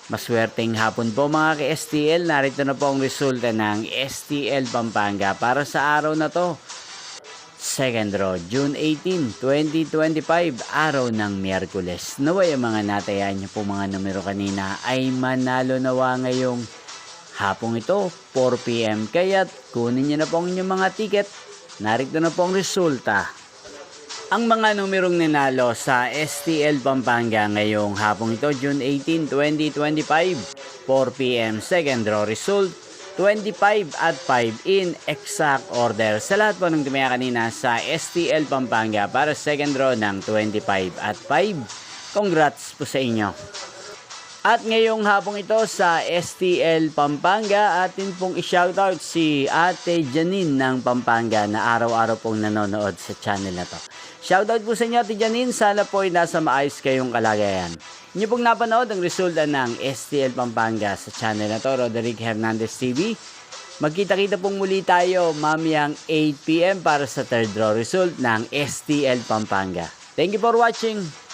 Maswerteng hapon po mga ka-STL. Narito na po ang resulta ng STL Pampanga para sa araw na to. Second draw, June 18, 2025, araw ng Miyerkules. Naway ang mga natayaan niyo po mga numero kanina ay manalo nawa ngayong hapong ito, 4 PM. Kaya't kunin niyo na po ang inyong mga ticket. Narito na po ang resulta. Ang mga numerong nanalo sa STL Pampanga ngayong hapong ito, June 18, 2025, 4 PM, second draw result, 25 at 5 in exact order. Sa lahat po ng tumaya kanina sa STL Pampanga para second draw ng 25 at 5, congrats po sa inyo. At ngayong hapong ito sa STL Pampanga, atin pong i-shoutout si Ate Janine ng Pampanga na araw-araw pong nanonood sa channel na to. Shoutout po sa inyo Ate Janine, sana po ay nasa maayos kayong kalagayan. Inyo pong napanood ang resulta ng STL Pampanga sa channel na to, Roderick Hernandez TV. Magkita-kita pong muli tayo mamayang 8 PM para sa third draw result ng STL Pampanga. Thank you for watching.